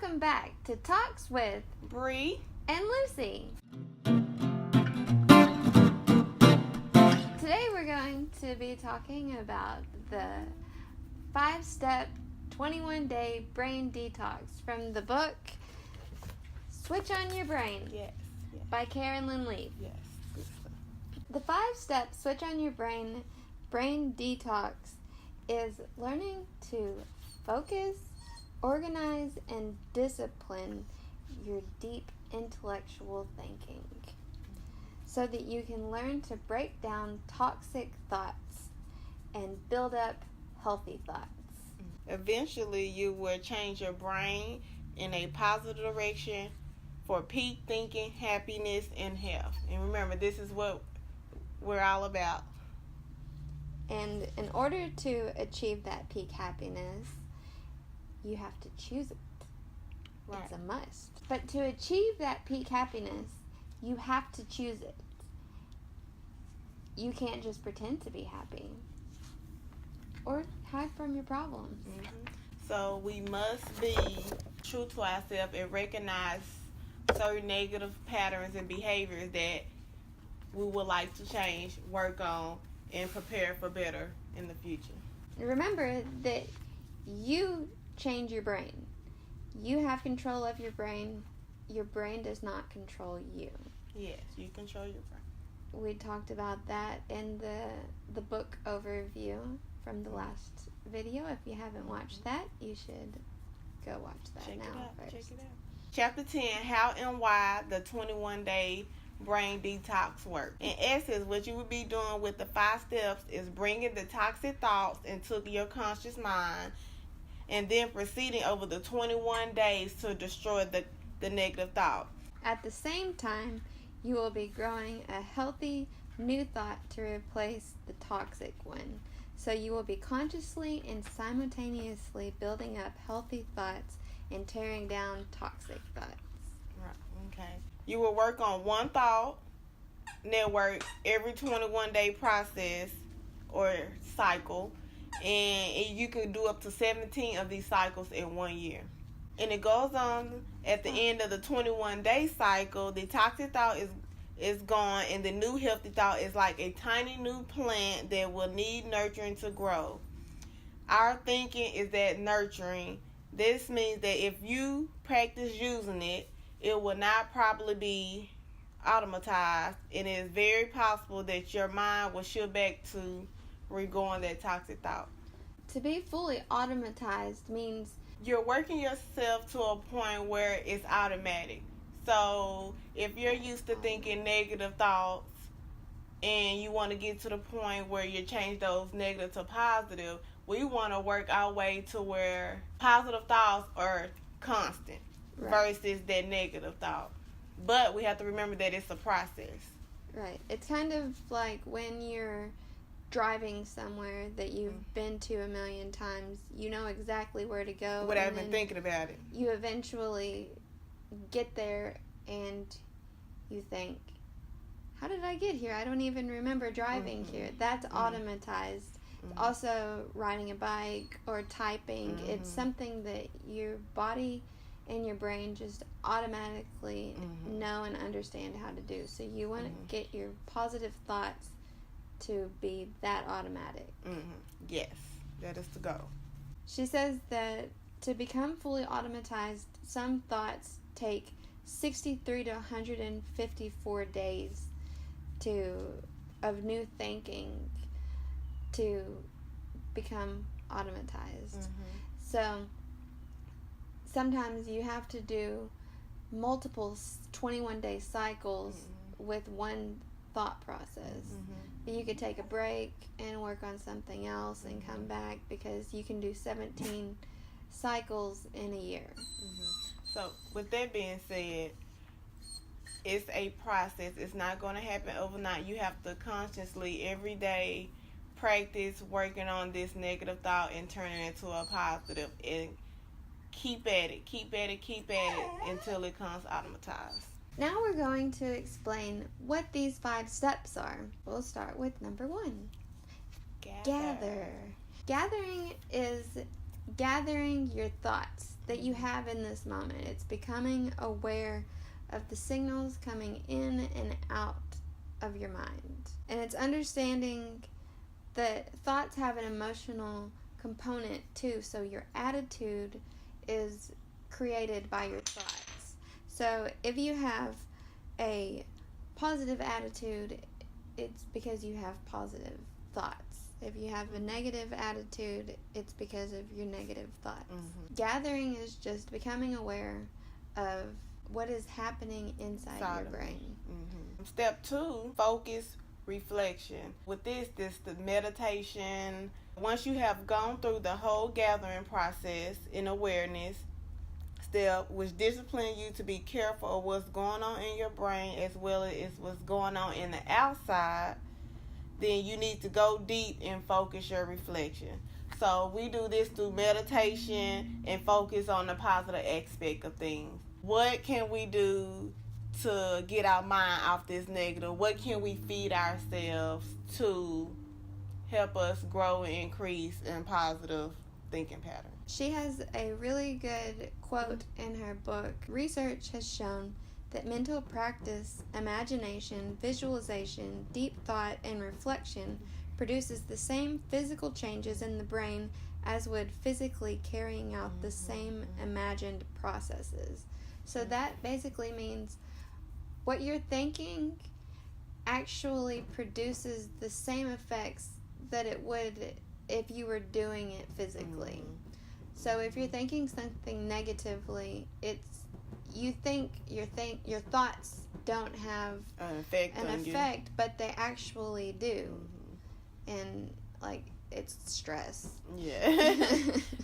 Welcome back to Talks with Bri and Lucy. Today we're going to be talking about the 5-step 21-day brain detox from the book Switch on Your Brain by Carolyn Lee. Yes, good stuff. The 5-step Switch on Your Brain detox is learning to focus, organize, and discipline your deep intellectual thinking so that you can learn to break down toxic thoughts and build up healthy thoughts. Eventually, you will change your brain in a positive direction for peak thinking, happiness, and health. And remember, this is what we're all about. And in order to achieve that peak happiness, you have to choose it. Right. It's a must. But to achieve that peak happiness, you have to choose it. You can't just pretend to be happy or hide from your problems. Mm-hmm. So we must be true to ourselves and recognize certain negative patterns and behaviors that we would like to change, work on, and prepare for better in the future. Remember that you change your brain. You have control of your brain. Your brain does not control you. Yes, you control your brain. We talked about that in the book overview from the last video. If you haven't watched that, you should go watch that Check first. it out. Chapter 10, How and Why the 21-Day Brain Detox Works. In essence, what you would be doing with the 5 steps is bringing the toxic thoughts into your conscious mind and then proceeding over the 21 days to destroy the negative thought. At the same time, you will be growing a healthy new thought to replace the toxic one. So you will be consciously and simultaneously building up healthy thoughts and tearing down toxic thoughts. Right. Okay. You will work on one thought network every 21-day process or cycle, and you can do up to 17 of these cycles in 1 year. And it goes on at the end of the 21-day cycle. The toxic thought is gone, and the new healthy thought is like a tiny new plant that will need nurturing to grow. Our thinking is that nurturing. This means that if you practice using it, it will not probably be automatized, and it is very possible that your mind will shift back to regoing that toxic thought. To be fully automatized means you're working yourself to a point where it's automatic. So if you're used to thinking negative thoughts and you want to get to the point where you change those negative to positive, we want to work our way to where positive thoughts are constant versus that negative thought. But we have to remember that it's a process. Right. It's kind of like when you're driving somewhere that you've been to a million times. You know exactly where to go. Without even thinking about it. You eventually get there and you think, how did I get here? I don't even remember driving here. That's automatized. Also, riding a bike or typing, it's something that your body and your brain just automatically know and understand how to do. So you want to get your positive thoughts to be that automatic. Yes, that is the goal. She says that to become fully automatized, some thoughts take 63 to 154 days of new thinking to become automatized. So sometimes you have to do multiple 21-day cycles with one thought process. But you could take a break and work on something else and come back, because you can do 17 cycles in a year. So with that being said, it's a process. It's not going to happen overnight. You have to consciously every day practice working on this negative thought and turning it into a positive, and keep at it until it comes automatized. Now we're going to explain what these 5 steps are. We'll start with number 1. Gather. Gathering is gathering your thoughts that you have in this moment. It's becoming aware of the signals coming in and out of your mind. And it's understanding that thoughts have an emotional component too. So your attitude is created by your thoughts. So if you have a positive attitude, it's because you have positive thoughts. If you have a negative attitude, it's because of your negative thoughts. Gathering is just becoming aware of what is happening inside your brain. Step 2, focus, reflection. With this the meditation. Once you have gone through the whole gathering process in awareness step, which discipline you to be careful of what's going on in your brain as well as what's going on in the outside, then you need to go deep and focus your reflection. So we do this through meditation and focus on the positive aspect of things. What can we do to get our mind off this negative? What can we feed ourselves to help us grow and increase in positive thinking patterns? She has a really good quote in her book. Research has shown that mental practice, imagination, visualization, deep thought, and reflection produces the same physical changes in the brain as would physically carrying out the same imagined processes. So that basically means what you're thinking actually produces the same effects that it would if you were doing it physically. So if you're thinking something negatively, your thoughts don't have an effect, but they actually do. And like, it's stress. Yeah.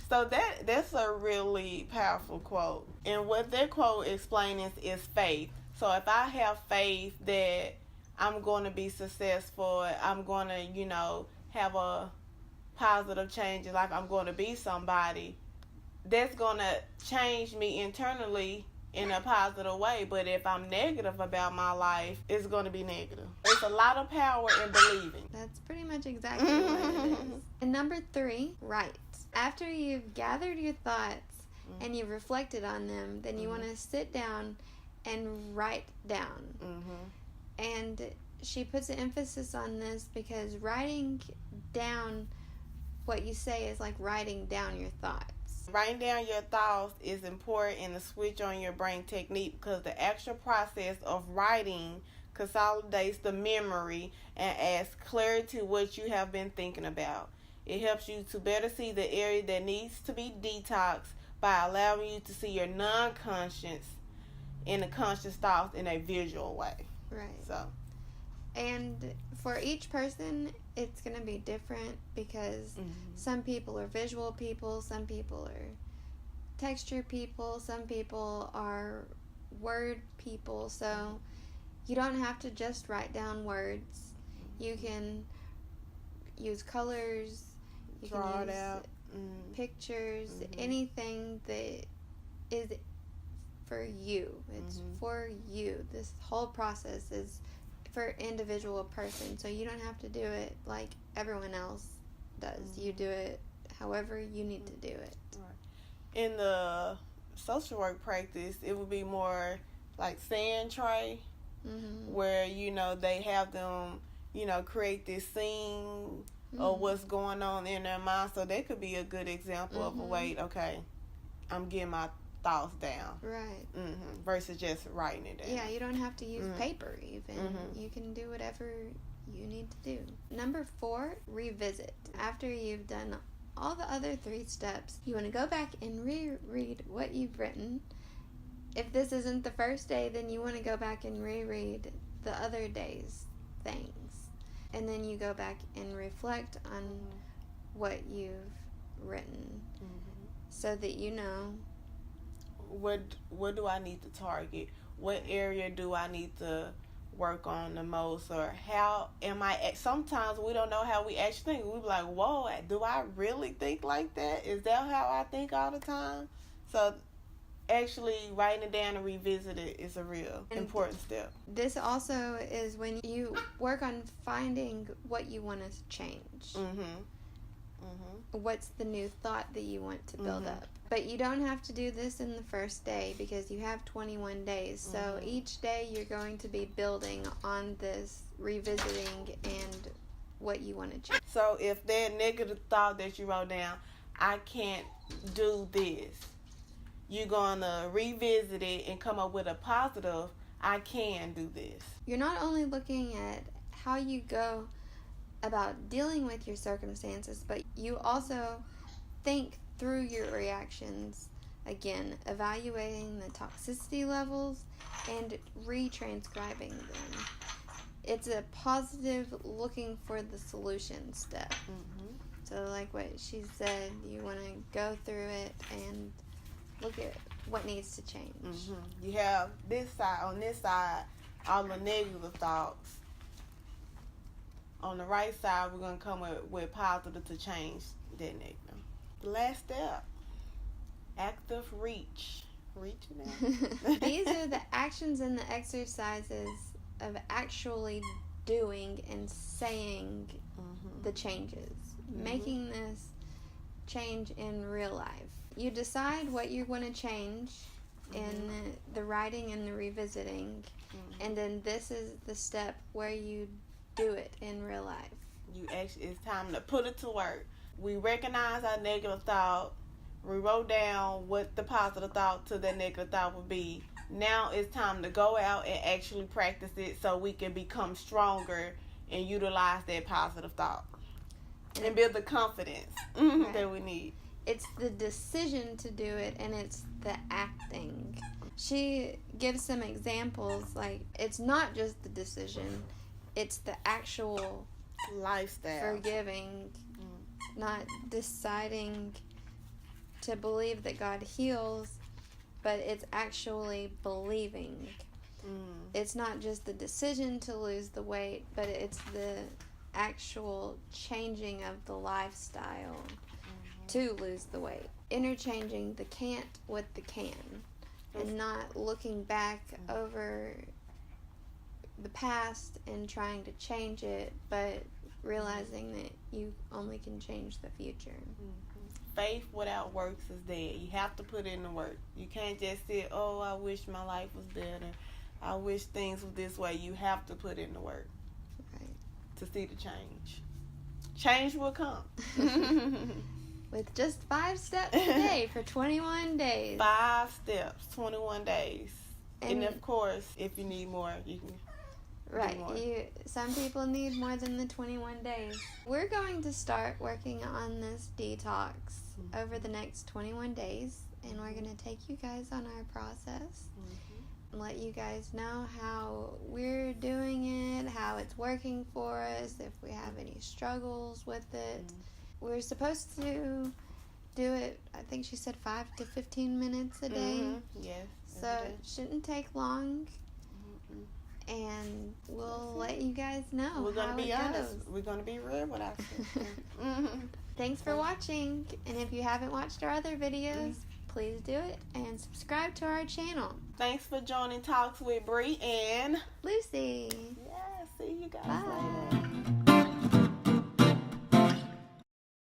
So that's a really powerful quote. And what that quote explains is faith. So if I have faith that I'm going to be successful, I'm going to, have a positive change, like I'm going to be somebody, that's going to change me internally in a positive way. But if I'm negative about my life, it's going to be negative. It's a lot of power in believing. That's pretty much exactly what it is. And number 3, write. After you've gathered your thoughts and you've reflected on them, then you want to sit down and write down. And she puts an emphasis on this because writing down what you say is like writing down your thoughts. Writing down your thoughts is important in the switch on your brain technique because the actual process of writing consolidates the memory and adds clarity to what you have been thinking about. It helps you to better see the area that needs to be detoxed by allowing you to see your non-conscious and the conscious thoughts in a visual way. Right. So, and for each person, it's going to be different because some people are visual people, some people are texture people, some people are word people. So you don't have to just write down words. You can use colors, you draw can it use out, pictures, anything that is for you. It's for you. This whole process is for individual person, so you don't have to do it like everyone else does. You do it however you need to do it. In the social work practice, it would be more like sand tray, where they have them create this scene of what's going on in their mind. So that could be a good example of a way. Okay, I'm getting my thoughts down. Right. Versus just writing it down. Yeah, you don't have to use paper even. You can do whatever you need to do. Number 4, revisit. After you've done all the other 3 steps, you want to go back and reread what you've written. If this isn't the first day, then you want to go back and reread the other day's things. And then you go back and reflect on what you've written so that you know what do I need to target? What area do I need to work on the most? Or how am I? Sometimes we don't know how we actually think. We be like, whoa, do I really think like that? Is that how I think all the time? So actually writing it down and revisit it is a real important step. This also is when you work on finding what you want to change. What's the new thought that you want to build up? But you don't have to do this in the first day because you have 21 days. So each day you're going to be building on this, revisiting, and what you want to change. So if that negative thought that you wrote down, I can't do this, you're going to revisit it and come up with a positive, I can do this. You're not only looking at how you go about dealing with your circumstances, but you also think through your reactions, again, evaluating the toxicity levels and retranscribing them. It's a positive looking for the solution step. So like what she said, you want to go through it and look at what needs to change. You have this side, on this side, all the negative thoughts. On the right side, we're going to come with positive to change that negative. The last step, active reach. Reaching out. These are the actions and the exercises of actually doing and saying the changes. Making this change in real life. You decide what you want to change in the writing and the revisiting. And then this is the step where you do it in real life. It's time to put it to work. We recognize our negative thought. We wrote down what the positive thought to that negative thought would be. Now it's time to go out and actually practice it so we can become stronger and utilize that positive thought and build the confidence that we need. It's the decision to do it, and it's the acting. She gives some examples, like it's not just the decision, it's the actual lifestyle. Forgiving, not deciding to believe that God heals, but it's actually believing. It's not just the decision to lose the weight, but it's the actual changing of the lifestyle to lose the weight. Interchanging the can't with the can, and not looking back over the past and trying to change it, but realizing that you only can change the future. Faith without works is dead. You have to put in the work. You can't just say, oh, I wish my life was better. I wish things were this way. You have to put in the work to see the change. Change will come. With just 5 steps a day for 21 days. 5 steps, 21 days. And of course, if you need more, you can. Right. Some people need more than the 21 days. We're going to start working on this detox over the next 21 days, and we're going to take you guys on our process and let you guys know how we're doing it, how it's working for us, if we have any struggles with it. We're supposed to do it, I think she said 5 to 15 minutes a day. Yes. So it shouldn't take long. And we'll let you guys know. We're going to be honest. Goes. We're going to be real with ourselves. Thanks for watching. And if you haven't watched our other videos, please do it. And subscribe to our channel. Thanks for joining Talks with Bri and Lucy. Yeah, see you guys Bye. later.